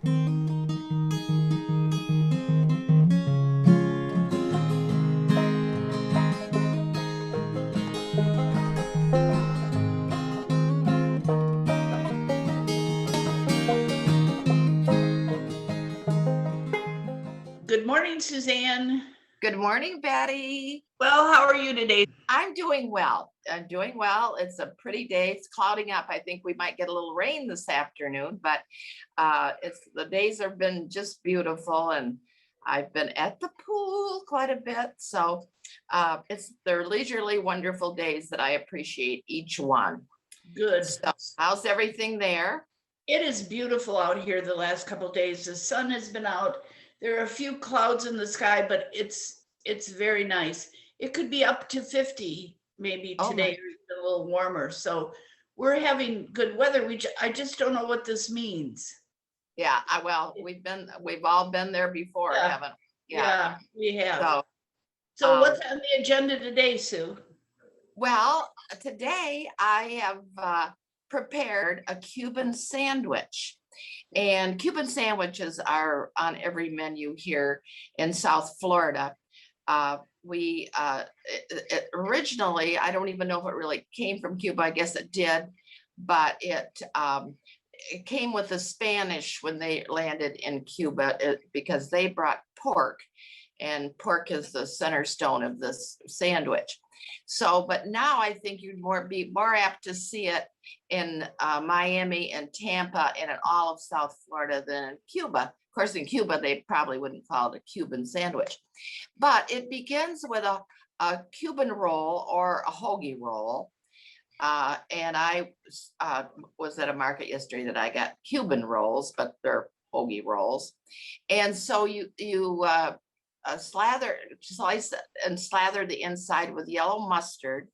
Good morning, Suzanne. Good morning, Betty. Well, how are you today? I'm doing well. I'm doing well. It's a pretty day. It's clouding up. I think we might get a little rain this afternoon, but the days have been just beautiful, and I've been at the pool quite a bit. So they're leisurely, wonderful days that I appreciate each one. Good. So how's everything there? It is beautiful out here the last couple of days. The sun has been out. There are a few clouds in the sky, but it's very nice. It could be up to 50 maybe today, or even a little warmer. So we're having good weather. I just don't know what this means. Yeah, we've all been there before, haven't we? Yeah, we have. So what's on the agenda today, Sue? Well, today I have prepared a Cuban sandwich. And Cuban sandwiches are on every menu here in South Florida. Originally, I don't even know if it really came from Cuba. I guess it did, but it came with the Spanish when they landed in Cuba because they brought pork, and pork is the center stone of this sandwich. So, but now I think you'd be more apt to see it in Miami and Tampa and in all of South Florida than in Cuba. Of course, in Cuba, they probably wouldn't call it a Cuban sandwich. But it begins with a Cuban roll or a hoagie roll. And I was at a market yesterday that I got Cuban rolls, but they're hoagie rolls. And so you slice and slather the inside with yellow mustard.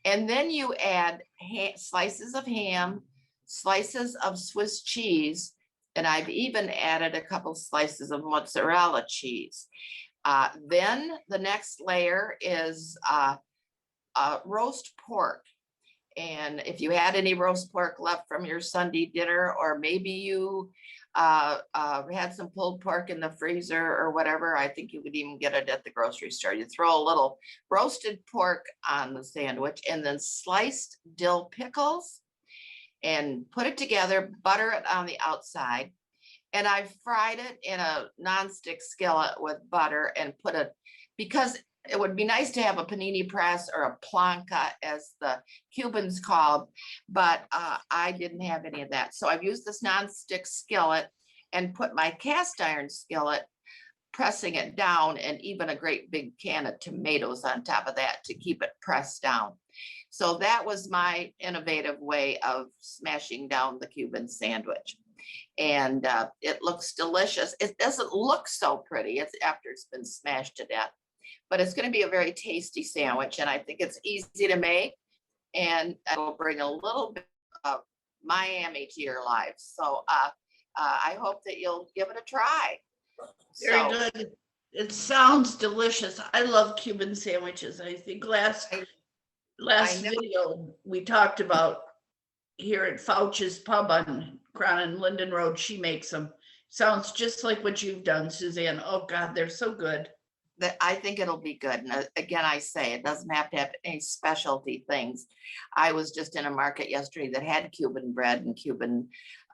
And then you add slices of ham, slices of Swiss cheese, and I've even added a couple slices of mozzarella cheese. Then the next layer is roast pork. And if you had any roast pork left from your Sunday dinner, or maybe you had some pulled pork in the freezer or whatever, I think you could even get it at the grocery store. You throw a little roasted pork on the sandwich and then sliced dill pickles and put it together, butter it on the outside. And I fried it in a nonstick skillet with butter and because it would be nice to have a panini press or a plancha, as the Cubans called, but I didn't have any of that. So I've used this nonstick skillet and put my cast iron skillet, pressing it down, and even a great big can of tomatoes on top of that to keep it pressed down. So that was my innovative way of smashing down the Cuban sandwich. And it looks delicious. It doesn't look so pretty. It's after it's been smashed to death. But it's going to be a very tasty sandwich, and I think it's easy to make, and it'll bring a little bit of Miami to your life. So I hope that you'll give it a try. Very good. It sounds delicious. I love Cuban sandwiches. I think last video we talked about here at Fouch's Pub on Crown and Linden Road. She makes them. Sounds just like what you've done, Suzanne. Oh God, they're so good. That I think it'll be good. And again, I say it doesn't have to have any specialty things. I was just in a market yesterday that had Cuban bread and Cuban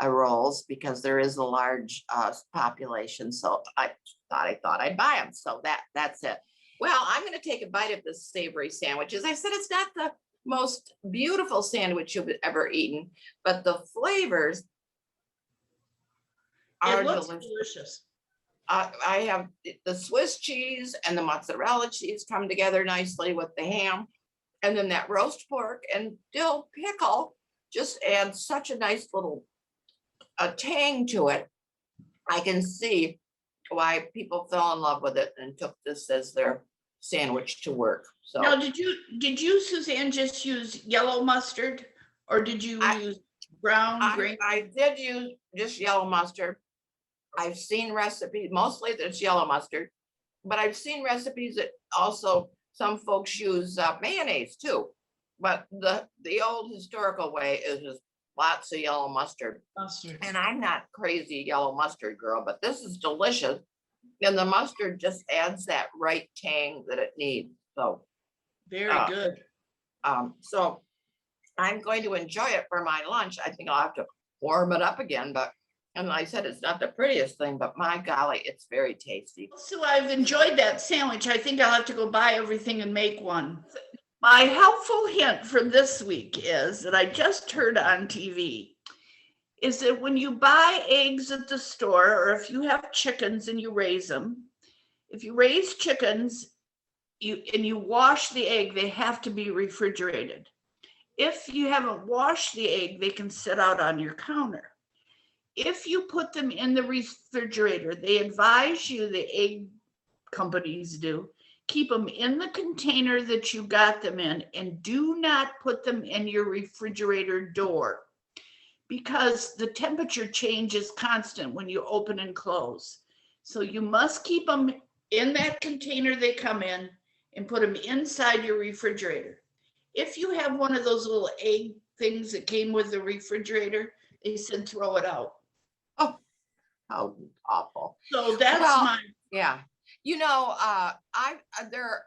rolls because there is a large population. So I thought I'd buy them. So that's it. Well, I'm going to take a bite of this savory sandwich. As I said, it's not the most beautiful sandwich you've ever eaten, but the flavors are delicious. I have the Swiss cheese and the mozzarella cheese come together nicely with the ham. And then that roast pork and dill pickle just adds such a nice little tang to it. I can see why people fell in love with it and took this as their sandwich to work. So now, did you, Suzanne, just use yellow mustard, or did you use brown, green? I did use just yellow mustard. I've seen recipes, mostly there's yellow mustard, but I've seen recipes that also some folks use mayonnaise too. But the old historical way is just lots of yellow mustard. Mustard. And I'm not crazy yellow mustard girl, but this is delicious. And the mustard just adds that right tang that it needs. So, Very good. so I'm going to enjoy it for my lunch. I think I'll have to warm it up again, but, and like I said, it's not the prettiest thing, but my golly, it's very tasty. So I've enjoyed that sandwich. I think I'll have to go buy everything and make one. My helpful hint for this week is that I just heard on TV is that when you buy eggs at the store, or if you have chickens and you raise them, if you raise chickens and you wash the egg, they have to be refrigerated. If you haven't washed the egg, they can sit out on your counter. If you put them in the refrigerator, they advise you, the egg companies do, keep them in the container that you got them in and do not put them in your refrigerator door because the temperature change is constant when you open and close. So you must keep them in that container they come in and put them inside your refrigerator. If you have one of those little egg things that came with the refrigerator, they said throw it out. Oh, how awful. So that's yeah. There are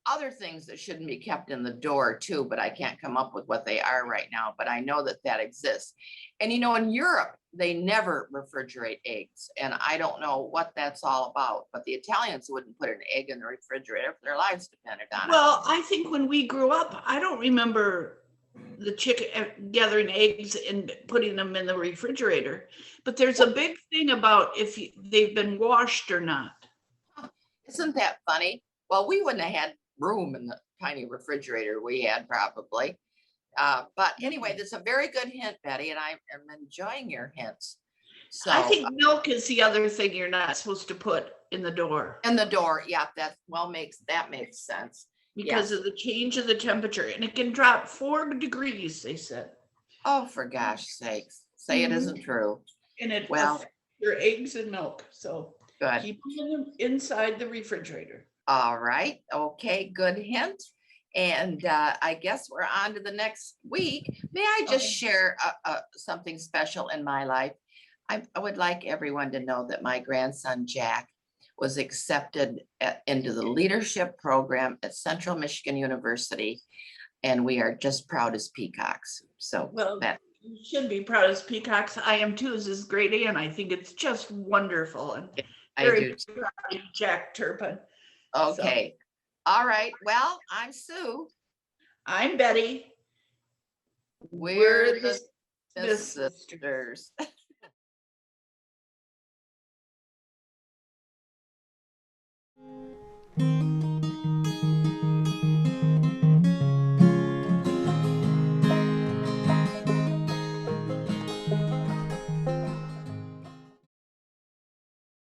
other things that shouldn't be kept in the door too, but I can't come up with what they are right now, but I know that exists. And in Europe, they never refrigerate eggs. And I don't know what that's all about, but the Italians wouldn't put an egg in the refrigerator if their lives depended on it. Well, I think when we grew up, I don't remember the chicken gathering eggs and putting them in the refrigerator, but there's a big thing about if they've been washed or not. Isn't that funny? Well, we wouldn't have had room in the tiny refrigerator we had probably. But anyway, that's a very good hint, Betty, and I am enjoying your hints. So I think milk is the other thing you're not supposed to put in the door. In the door, yeah, that makes sense. Because of the change of the temperature, and it can drop 4 degrees, they said. Oh, for gosh sakes, say it isn't true. And it affects your eggs and milk, so good. Keep them inside the refrigerator. All right, okay, good hint. And I guess we're on to the next week. May I just share something special in my life? I would like everyone to know that my grandson, Jack, was accepted into the leadership program at Central Michigan University. And we are just proud as peacocks. So you should be proud as peacocks. I am too, as his great aunt. I think it's just wonderful. And very proud of Jack Turpin. Okay. So. All right. Well, I'm Sue. I'm Betty. We're the sisters.